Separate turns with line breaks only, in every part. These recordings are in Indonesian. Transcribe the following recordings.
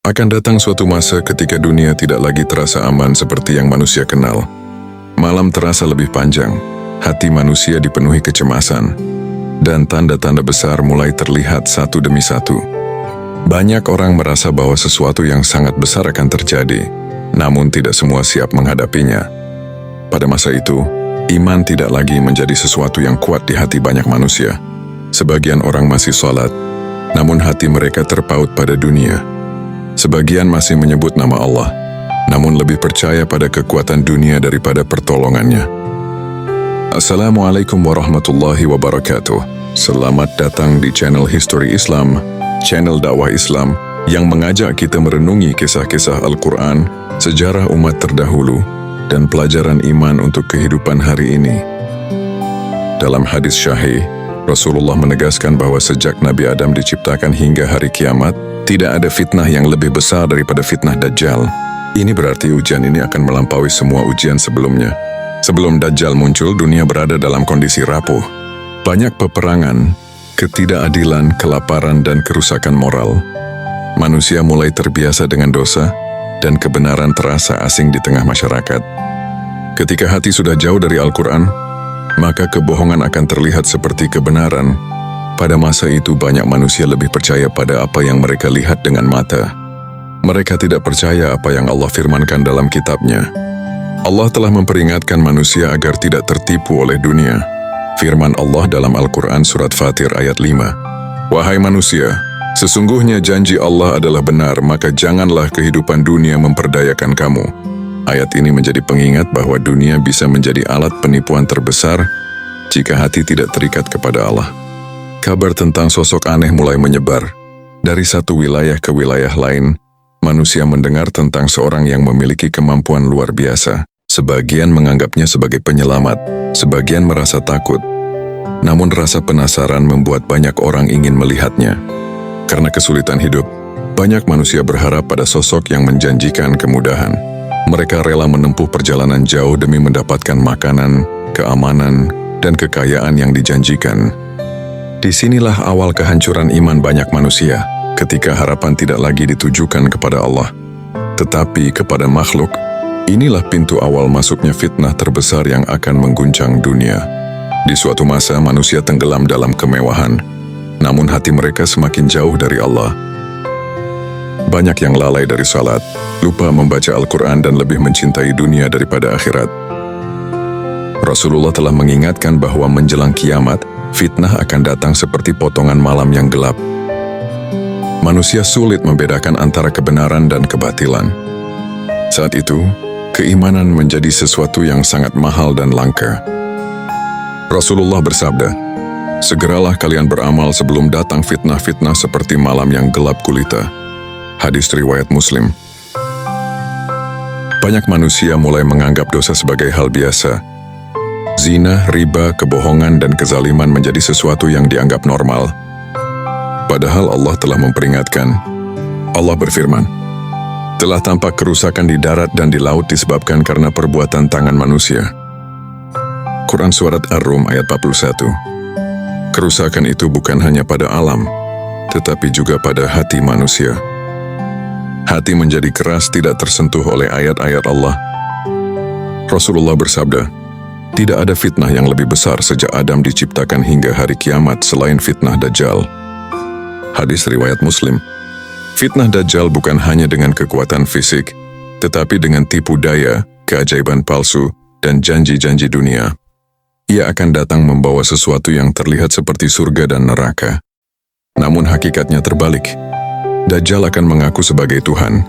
Akan datang suatu masa ketika dunia tidak lagi terasa aman seperti yang manusia kenal. Malam terasa lebih panjang, hati manusia dipenuhi kecemasan, dan tanda-tanda besar mulai terlihat satu demi satu. Banyak orang merasa bahwa sesuatu yang sangat besar akan terjadi, namun tidak semua siap menghadapinya. Pada masa itu, iman tidak lagi menjadi sesuatu yang kuat di hati banyak manusia. Sebagian orang masih sholat, namun hati mereka terpaut pada dunia. Sebagian masih menyebut nama Allah, namun lebih percaya pada kekuatan dunia daripada pertolongannya. Assalamualaikum warahmatullahi wabarakatuh. Selamat datang di channel History Islam, channel dakwah Islam yang mengajak kita merenungi kisah-kisah Al-Quran, sejarah umat terdahulu, dan pelajaran iman untuk kehidupan hari ini. Dalam hadis syahih, Rasulullah menegaskan bahwa sejak Nabi Adam diciptakan hingga hari kiamat, tidak ada fitnah yang lebih besar daripada fitnah Dajjal. Ini berarti ujian ini akan melampaui semua ujian sebelumnya. Sebelum Dajjal muncul, dunia berada dalam kondisi rapuh. Banyak peperangan, ketidakadilan, kelaparan, dan kerusakan moral. Manusia mulai terbiasa dengan dosa, dan kebenaran terasa asing di tengah masyarakat. Ketika hati sudah jauh dari Al-Quran, maka kebohongan akan terlihat seperti kebenaran. Pada masa itu banyak manusia lebih percaya pada apa yang mereka lihat dengan mata. Mereka tidak percaya apa yang Allah firmankan dalam kitabnya. Allah telah memperingatkan manusia agar tidak tertipu oleh dunia. Firman Allah dalam Al-Quran surat Fatir ayat 5. Wahai manusia, sesungguhnya janji Allah adalah benar, maka janganlah kehidupan dunia memperdayakan kamu. Ayat ini menjadi pengingat bahwa dunia bisa menjadi alat penipuan terbesar jika hati tidak terikat kepada Allah. Kabar tentang sosok aneh mulai menyebar. Dari satu wilayah ke wilayah lain, manusia mendengar tentang seorang yang memiliki kemampuan luar biasa. Sebagian menganggapnya sebagai penyelamat, sebagian merasa takut. Namun rasa penasaran membuat banyak orang ingin melihatnya. Karena kesulitan hidup, banyak manusia berharap pada sosok yang menjanjikan kemudahan. Mereka rela menempuh perjalanan jauh demi mendapatkan makanan, keamanan, dan kekayaan yang dijanjikan. Disinilah awal kehancuran iman banyak manusia, ketika harapan tidak lagi ditujukan kepada Allah, tetapi kepada makhluk. Inilah pintu awal masuknya fitnah terbesar yang akan mengguncang dunia. Di suatu masa manusia tenggelam dalam kemewahan, namun hati mereka semakin jauh dari Allah. Banyak yang lalai dari salat, lupa membaca Al-Quran dan lebih mencintai dunia daripada akhirat. Rasulullah telah mengingatkan bahwa menjelang kiamat, fitnah akan datang seperti potongan malam yang gelap. Manusia sulit membedakan antara kebenaran dan kebatilan. Saat itu, keimanan menjadi sesuatu yang sangat mahal dan langka. Rasulullah bersabda, "Segeralah kalian beramal sebelum datang fitnah-fitnah seperti malam yang gelap gulita." Hadis riwayat Muslim. Banyak manusia mulai menganggap dosa sebagai hal biasa. Zina, riba, kebohongan, dan kezaliman menjadi sesuatu yang dianggap normal. Padahal Allah telah memperingatkan. Allah berfirman, "Telah tampak kerusakan di darat dan di laut disebabkan karena perbuatan tangan manusia." Quran Surat Ar-Rum ayat 41. Kerusakan itu bukan hanya pada alam, tetapi juga pada hati manusia. Hati menjadi keras, tidak tersentuh oleh ayat-ayat Allah. Rasulullah bersabda, "Tidak ada fitnah yang lebih besar sejak Adam diciptakan hingga hari kiamat selain fitnah Dajjal." Hadis riwayat Muslim. Fitnah Dajjal bukan hanya dengan kekuatan fisik, tetapi dengan tipu daya, keajaiban palsu, dan janji-janji dunia. Ia akan datang membawa sesuatu yang terlihat seperti surga dan neraka. Namun hakikatnya terbalik. Dajjal akan mengaku sebagai Tuhan.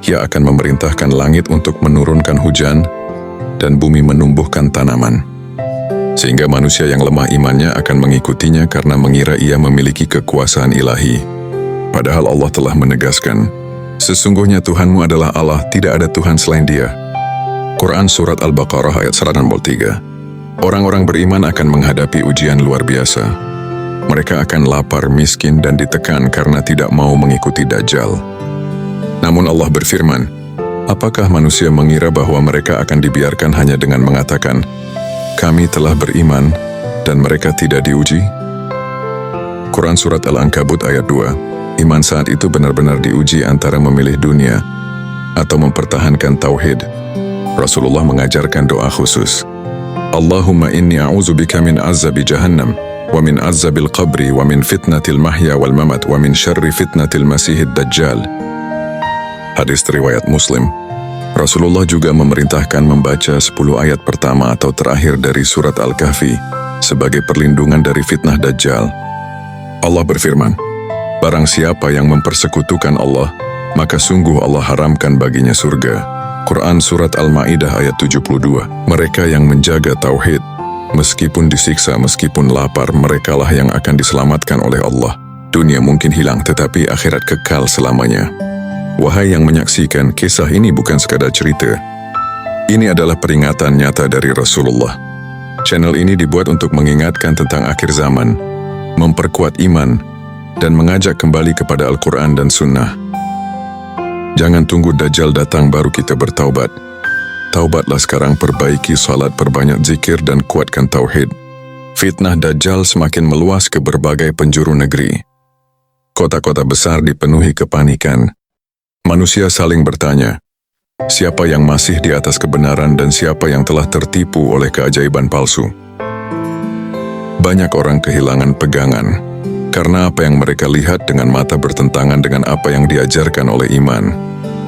Ia akan memerintahkan langit untuk menurunkan hujan, dan bumi menumbuhkan tanaman. Sehingga manusia yang lemah imannya akan mengikutinya karena mengira ia memiliki kekuasaan ilahi. Padahal Allah telah menegaskan, "Sesungguhnya Tuhanmu adalah Allah, tidak ada Tuhan selain Dia." Quran Surat Al-Baqarah ayat 163. Orang-orang beriman akan menghadapi ujian luar biasa. Mereka akan lapar, miskin, dan ditekan karena tidak mau mengikuti Dajjal. Namun Allah berfirman, apakah manusia mengira bahwa mereka akan dibiarkan hanya dengan mengatakan, "Kami telah beriman," dan mereka tidak diuji? Quran Surat Al-Ankabut ayat 2. iman saat itu benar-benar diuji antara memilih dunia atau mempertahankan tauhid. Rasulullah mengajarkan doa khusus. Allahumma inni a'udzubika min azabi jahannam, wa min azabil qabri, wa min fitnatil mahya wal mamat, wa min syarri fitnatil masihid dajjal. Hadis riwayat Muslim. Rasulullah juga memerintahkan membaca 10 ayat pertama atau terakhir dari surat Al-Kahfi sebagai perlindungan dari fitnah Dajjal. Allah berfirman, barang siapa yang mempersekutukan Allah, maka sungguh Allah haramkan baginya surga. Quran Surat Al-Ma'idah ayat 72. Mereka yang menjaga tauhid, meskipun disiksa, meskipun lapar, merekalah yang akan diselamatkan oleh Allah. Dunia mungkin hilang, tetapi akhirat kekal selamanya. Wahai yang menyaksikan, kisah ini bukan sekadar cerita. Ini adalah peringatan nyata dari Rasulullah. Channel ini dibuat untuk mengingatkan tentang akhir zaman, memperkuat iman, dan mengajak kembali kepada Al-Quran dan Sunnah. Jangan tunggu Dajjal datang baru kita bertaubat. Taubatlah sekarang, perbaiki salat, perbanyak zikir, dan kuatkan tauhid. Fitnah Dajjal semakin meluas ke berbagai penjuru negeri. Kota-kota besar dipenuhi kepanikan. Manusia saling bertanya, siapa yang masih di atas kebenaran dan siapa yang telah tertipu oleh keajaiban palsu? Banyak orang kehilangan pegangan, karena apa yang mereka lihat dengan mata bertentangan dengan apa yang diajarkan oleh iman.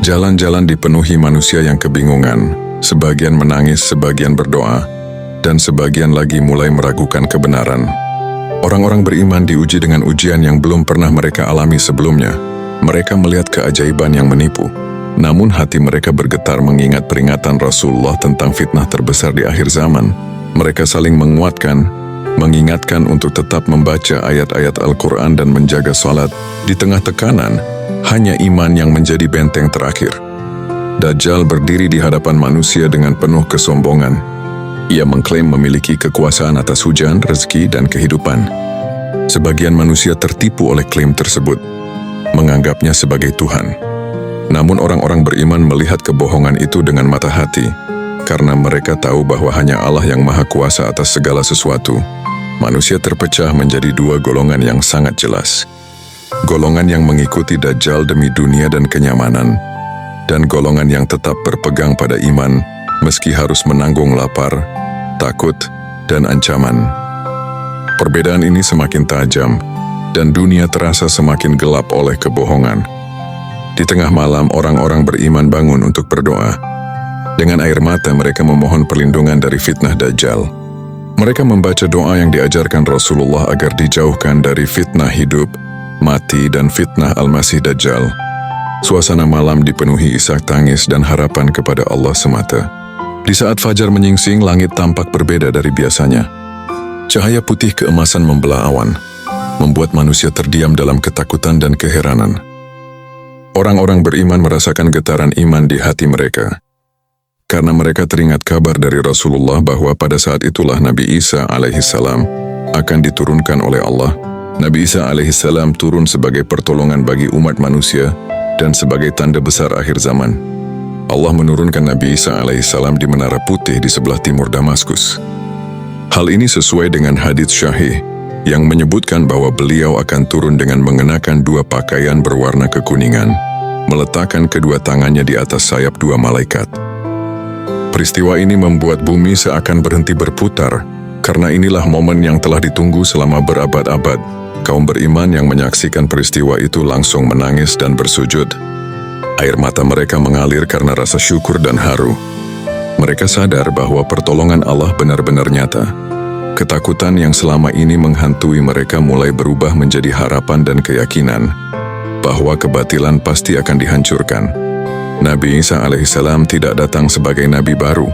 Jalan-jalan dipenuhi manusia yang kebingungan, sebagian menangis, sebagian berdoa, dan sebagian lagi mulai meragukan kebenaran. Orang-orang beriman diuji dengan ujian yang belum pernah mereka alami sebelumnya. Mereka melihat keajaiban yang menipu, namun hati mereka bergetar mengingat peringatan Rasulullah tentang fitnah terbesar di akhir zaman. Mereka saling menguatkan, mengingatkan untuk tetap membaca ayat-ayat Al-Quran dan menjaga salat. Di tengah tekanan, hanya iman yang menjadi benteng terakhir. Dajjal berdiri di hadapan manusia dengan penuh kesombongan. Ia mengklaim memiliki kekuasaan atas hujan, rezeki, dan kehidupan. Sebagian manusia tertipu oleh klaim tersebut, menganggapnya sebagai Tuhan. Namun orang-orang beriman melihat kebohongan itu dengan mata hati, karena mereka tahu bahwa hanya Allah yang maha kuasa atas segala sesuatu. Manusia terpecah menjadi dua golongan yang sangat jelas. Golongan yang mengikuti Dajjal demi dunia dan kenyamanan, dan golongan yang tetap berpegang pada iman meski harus menanggung lapar, takut, dan ancaman. Perbedaan ini semakin tajam, dan dunia terasa semakin gelap oleh kebohongan. Di tengah malam, orang-orang beriman bangun untuk berdoa. Dengan air mata mereka memohon perlindungan dari fitnah Dajjal. Mereka membaca doa yang diajarkan Rasulullah agar dijauhkan dari fitnah hidup, mati, dan fitnah Al-Masih Dajjal. Suasana malam dipenuhi isak tangis dan harapan kepada Allah semata. Di saat fajar menyingsing, langit tampak berbeda dari biasanya. Cahaya putih keemasan membelah awan, membuat manusia terdiam dalam ketakutan dan keheranan. Orang-orang beriman merasakan getaran iman di hati mereka, karena mereka teringat kabar dari Rasulullah bahwa pada saat itulah Nabi Isa alaihissalam akan diturunkan oleh Allah. Nabi Isa alaihissalam turun sebagai pertolongan bagi umat manusia dan sebagai tanda besar akhir zaman. Allah menurunkan Nabi Isa alaihissalam di Menara Putih di sebelah timur Damaskus. Hal ini sesuai dengan hadits syahih yang menyebutkan bahwa beliau akan turun dengan mengenakan dua pakaian berwarna kekuningan, meletakkan kedua tangannya di atas sayap dua malaikat. Peristiwa ini membuat bumi seakan berhenti berputar, karena inilah momen yang telah ditunggu selama berabad-abad. Kaum beriman yang menyaksikan peristiwa itu langsung menangis dan bersujud. Air mata mereka mengalir karena rasa syukur dan haru. Mereka sadar bahwa pertolongan Allah benar-benar nyata. Ketakutan yang selama ini menghantui mereka mulai berubah menjadi harapan dan keyakinan bahwa kebatilan pasti akan dihancurkan. Nabi Isa alaihissalam tidak datang sebagai nabi baru,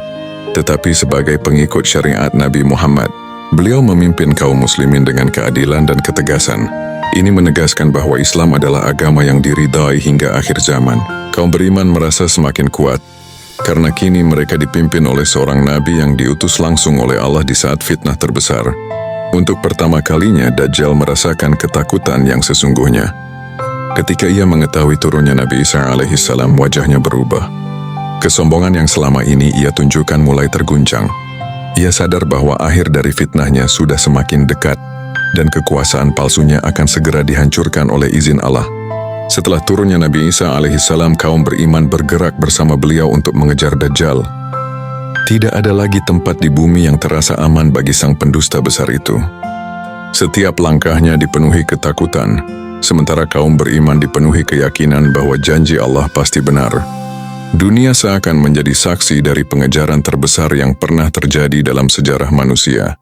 tetapi sebagai pengikut syariat Nabi Muhammad. Beliau memimpin kaum muslimin dengan keadilan dan ketegasan. Ini menegaskan bahwa Islam adalah agama yang diridai hingga akhir zaman. Kaum beriman merasa semakin kuat, karena kini mereka dipimpin oleh seorang nabi yang diutus langsung oleh Allah di saat fitnah terbesar. Untuk pertama kalinya, Dajjal merasakan ketakutan yang sesungguhnya. Ketika ia mengetahui turunnya Nabi Isa alaihissalam, wajahnya berubah. Kesombongan yang selama ini ia tunjukkan mulai terguncang. Ia sadar bahwa akhir dari fitnahnya sudah semakin dekat, dan kekuasaan palsunya akan segera dihancurkan oleh izin Allah. Setelah turunnya Nabi Isa alaihissalam, kaum beriman bergerak bersama beliau untuk mengejar Dajjal. Tidak ada lagi tempat di bumi yang terasa aman bagi sang pendusta besar itu. Setiap langkahnya dipenuhi ketakutan, sementara kaum beriman dipenuhi keyakinan bahwa janji Allah pasti benar. Dunia seakan menjadi saksi dari pengejaran terbesar yang pernah terjadi dalam sejarah manusia.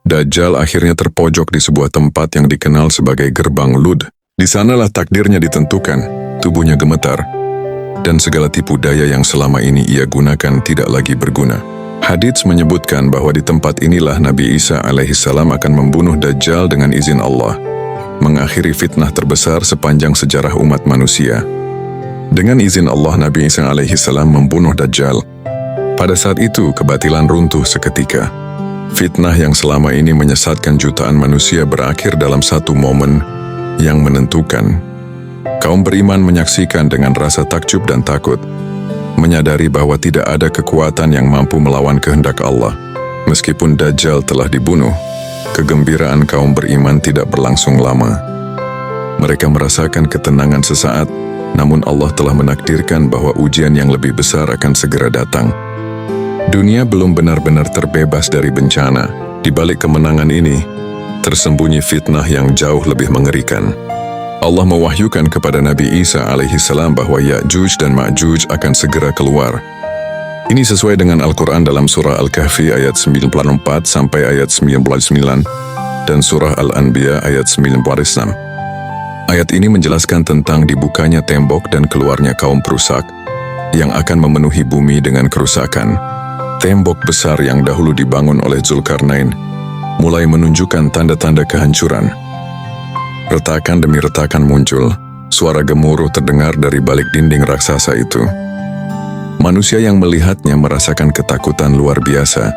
Dajjal akhirnya terpojok di sebuah tempat yang dikenal sebagai Gerbang Lud. Di sanalah takdirnya ditentukan, tubuhnya gemetar, dan segala tipu daya yang selama ini ia gunakan tidak lagi berguna. Hadits menyebutkan bahwa di tempat inilah Nabi Isa alaihissalam akan membunuh Dajjal dengan izin Allah, mengakhiri fitnah terbesar sepanjang sejarah umat manusia. Dengan izin Allah, Nabi Isa alaihissalam membunuh Dajjal. Pada saat itu, kebatilan runtuh seketika. Fitnah yang selama ini menyesatkan jutaan manusia berakhir dalam satu momen yang menentukan. Kaum beriman menyaksikan dengan rasa takjub dan takut, menyadari bahwa tidak ada kekuatan yang mampu melawan kehendak Allah. Meskipun Dajjal telah dibunuh, kegembiraan kaum beriman tidak berlangsung lama. Mereka merasakan ketenangan sesaat, namun Allah telah menakdirkan bahwa ujian yang lebih besar akan segera datang. Dunia belum benar-benar terbebas dari bencana. Di balik kemenangan ini, tersembunyi fitnah yang jauh lebih mengerikan. Allah mewahyukan kepada Nabi Isa alaihissalam bahwa Ya'juj dan Ma'juj akan segera keluar. Ini sesuai dengan Al-Quran dalam surah Al-Kahfi ayat 94 sampai ayat 99 dan surah Al-Anbiya ayat 96. Ayat ini menjelaskan tentang dibukanya tembok dan keluarnya kaum perusak yang akan memenuhi bumi dengan kerusakan. Tembok besar yang dahulu dibangun oleh Zulkarnain mulai menunjukkan tanda-tanda kehancuran. Retakan demi retakan muncul, suara gemuruh terdengar dari balik dinding raksasa itu. Manusia yang melihatnya merasakan ketakutan luar biasa,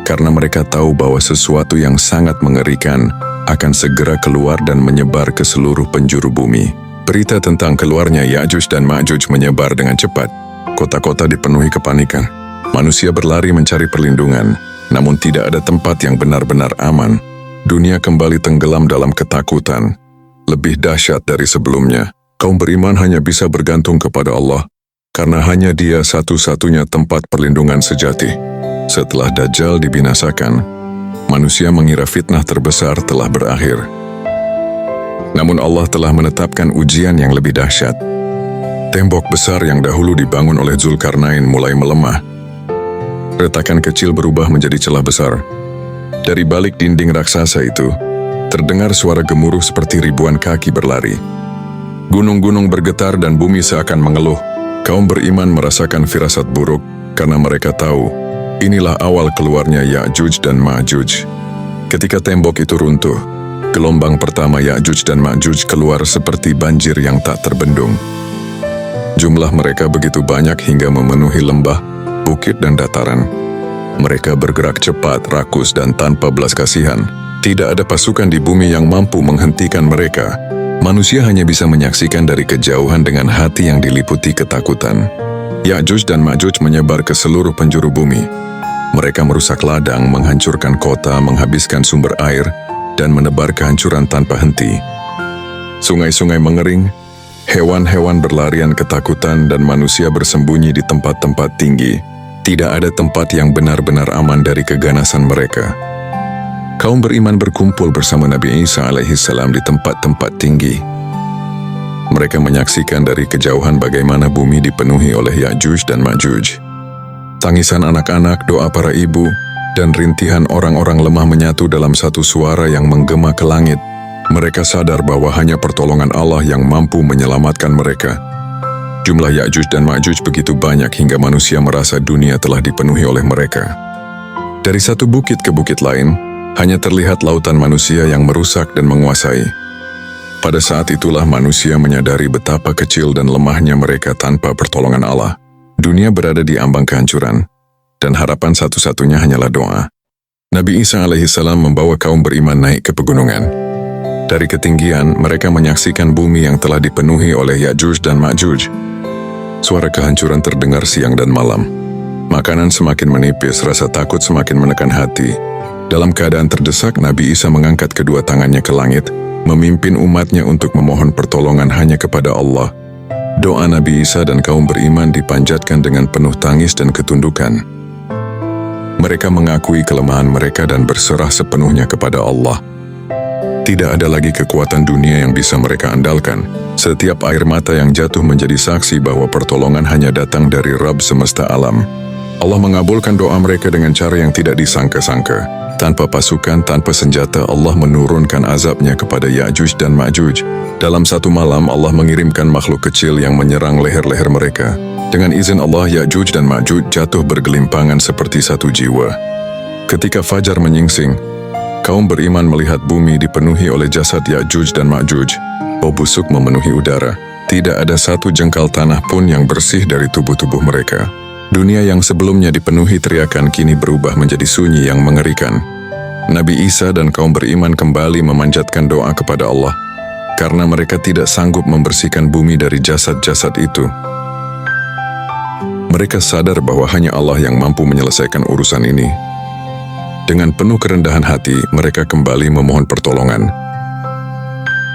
karena mereka tahu bahwa sesuatu yang sangat mengerikan akan segera keluar dan menyebar ke seluruh penjuru bumi. Berita tentang keluarnya Ya'juj dan Ma'juj menyebar dengan cepat. Kota-kota dipenuhi kepanikan. Manusia berlari mencari perlindungan, namun tidak ada tempat yang benar-benar aman. Dunia kembali tenggelam dalam ketakutan, lebih dahsyat dari sebelumnya. Kaum beriman hanya bisa bergantung kepada Allah, karena hanya Dia satu-satunya tempat perlindungan sejati. Setelah Dajjal dibinasakan, manusia mengira fitnah terbesar telah berakhir. Namun Allah telah menetapkan ujian yang lebih dahsyat. Tembok besar yang dahulu dibangun oleh Zulkarnain mulai melemah. Retakan kecil berubah menjadi celah besar. Dari balik dinding raksasa itu, terdengar suara gemuruh seperti ribuan kaki berlari. Gunung-gunung bergetar dan bumi seakan mengeluh. Kaum beriman merasakan firasat buruk karena mereka tahu inilah awal keluarnya Ya'juj dan Ma'juj. Ketika tembok itu runtuh, gelombang pertama Ya'juj dan Ma'juj keluar seperti banjir yang tak terbendung. Jumlah mereka begitu banyak hingga memenuhi lembah, bukit dan dataran. Mereka bergerak cepat, rakus dan tanpa belas kasihan. Tidak ada pasukan di bumi yang mampu menghentikan mereka. Manusia hanya bisa menyaksikan dari kejauhan dengan hati yang diliputi ketakutan. Ya'juj dan Ma'juj menyebar ke seluruh penjuru bumi. Mereka merusak ladang, menghancurkan kota, menghabiskan sumber air, dan menebar kehancuran tanpa henti. Sungai-sungai mengering, hewan-hewan berlarian ketakutan dan manusia bersembunyi di tempat-tempat tinggi. Tidak ada tempat yang benar-benar aman dari keganasan mereka. Kaum beriman berkumpul bersama Nabi Isa alaihissalam di tempat-tempat tinggi. Mereka menyaksikan dari kejauhan bagaimana bumi dipenuhi oleh Ya'juj dan Ma'juj. Tangisan anak-anak, doa para ibu, dan rintihan orang-orang lemah menyatu dalam satu suara yang menggema ke langit. Mereka sadar bahwa hanya pertolongan Allah yang mampu menyelamatkan mereka. Jumlah Ya'juj dan Ma'juj begitu banyak hingga manusia merasa dunia telah dipenuhi oleh mereka. Dari satu bukit ke bukit lain, hanya terlihat lautan manusia yang merusak dan menguasai. Pada saat itulah manusia menyadari betapa kecil dan lemahnya mereka tanpa pertolongan Allah. Dunia berada di ambang kehancuran, dan harapan satu-satunya hanyalah doa. Nabi Isa alaihissalam membawa kaum beriman naik ke pegunungan. Dari ketinggian, mereka menyaksikan bumi yang telah dipenuhi oleh Ya'juj dan Ma'juj. Suara kehancuran terdengar siang dan malam. Makanan semakin menipis, rasa takut semakin menekan hati. Dalam keadaan terdesak, Nabi Isa mengangkat kedua tangannya ke langit, memimpin umatnya untuk memohon pertolongan hanya kepada Allah. Doa Nabi Isa dan kaum beriman dipanjatkan dengan penuh tangis dan ketundukan. Mereka mengakui kelemahan mereka dan berserah sepenuhnya kepada Allah. Tidak ada lagi kekuatan dunia yang bisa mereka andalkan. Setiap air mata yang jatuh menjadi saksi bahwa pertolongan hanya datang dari Rabb semesta alam. Allah mengabulkan doa mereka dengan cara yang tidak disangka-sangka. Tanpa pasukan, tanpa senjata, Allah menurunkan azabnya kepada Ya'juj dan Ma'juj. Dalam satu malam, Allah mengirimkan makhluk kecil yang menyerang leher-leher mereka. Dengan izin Allah, Ya'juj dan Ma'juj jatuh bergelimpangan seperti satu jiwa. Ketika fajar menyingsing, kaum beriman melihat bumi dipenuhi oleh jasad Ya'juj dan Ma'juj. Bau busuk memenuhi udara. Tidak ada satu jengkal tanah pun yang bersih dari tubuh-tubuh mereka. Dunia yang sebelumnya dipenuhi teriakan kini berubah menjadi sunyi yang mengerikan. Nabi Isa dan kaum beriman kembali memanjatkan doa kepada Allah karena mereka tidak sanggup membersihkan bumi dari jasad-jasad itu. Mereka sadar bahwa hanya Allah yang mampu menyelesaikan urusan ini. Dengan penuh kerendahan hati, mereka kembali memohon pertolongan.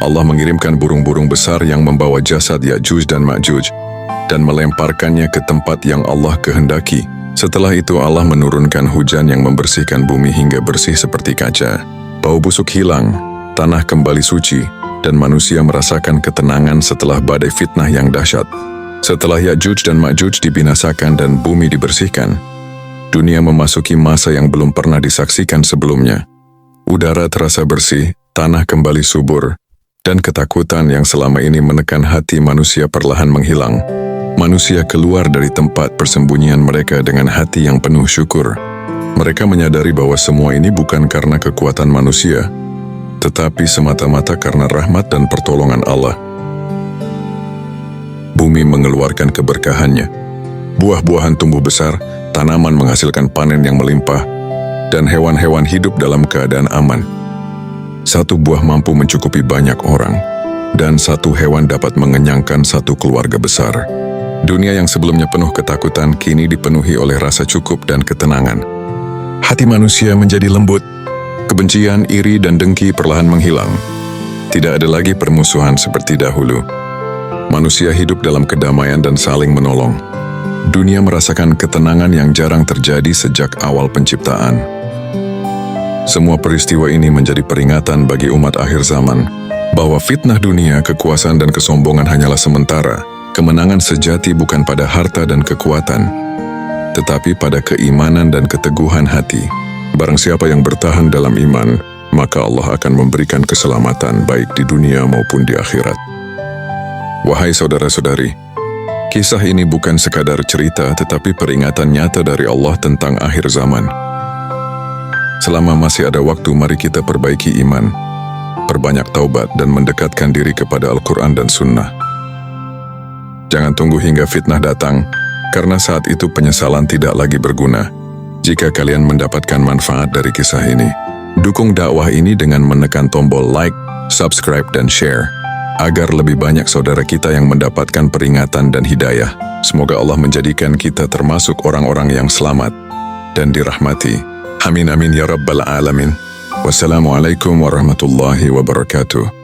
Allah mengirimkan burung-burung besar yang membawa jasad Ya'juj dan Ma'juj dan melemparkannya ke tempat yang Allah kehendaki. Setelah itu Allah menurunkan hujan yang membersihkan bumi hingga bersih seperti kaca. Bau busuk hilang, tanah kembali suci, dan manusia merasakan ketenangan setelah badai fitnah yang dahsyat. Setelah Ya'juj dan Ma'juj dibinasakan dan bumi dibersihkan, dunia memasuki masa yang belum pernah disaksikan sebelumnya. Udara terasa bersih, tanah kembali subur, dan ketakutan yang selama ini menekan hati manusia perlahan menghilang. Manusia keluar dari tempat persembunyian mereka dengan hati yang penuh syukur. Mereka menyadari bahwa semua ini bukan karena kekuatan manusia, tetapi semata-mata karena rahmat dan pertolongan Allah. Bumi mengeluarkan keberkahannya. Buah-buahan tumbuh besar, tanaman menghasilkan panen yang melimpah, dan hewan-hewan hidup dalam keadaan aman. Satu buah mampu mencukupi banyak orang, dan satu hewan dapat mengenyangkan satu keluarga besar. Dunia yang sebelumnya penuh ketakutan kini dipenuhi oleh rasa cukup dan ketenangan. Hati manusia menjadi lembut. Kebencian, iri, dan dengki perlahan menghilang. Tidak ada lagi permusuhan seperti dahulu. Manusia hidup dalam kedamaian dan saling menolong. Dunia merasakan ketenangan yang jarang terjadi sejak awal penciptaan. Semua peristiwa ini menjadi peringatan bagi umat akhir zaman bahwa fitnah dunia, kekuasaan, dan kesombongan hanyalah sementara. Kemenangan sejati bukan pada harta dan kekuatan, tetapi pada keimanan dan keteguhan hati. Barang siapa yang bertahan dalam iman, maka Allah akan memberikan keselamatan baik di dunia maupun di akhirat. Wahai saudara-saudari, kisah ini bukan sekadar cerita tetapi peringatan nyata dari Allah tentang akhir zaman. Selama masih ada waktu, mari kita perbaiki iman, perbanyak taubat, dan mendekatkan diri kepada Al-Quran dan Sunnah. Jangan tunggu hingga fitnah datang, karena saat itu penyesalan tidak lagi berguna. Jika kalian mendapatkan manfaat dari kisah ini, dukung dakwah ini dengan menekan tombol like, subscribe, dan share, agar lebih banyak saudara kita yang mendapatkan peringatan dan hidayah. Semoga Allah menjadikan kita termasuk orang-orang yang selamat dan dirahmati. Amin amin ya rabbal alamin. Wassalamualaikum warahmatullahi wabarakatuh.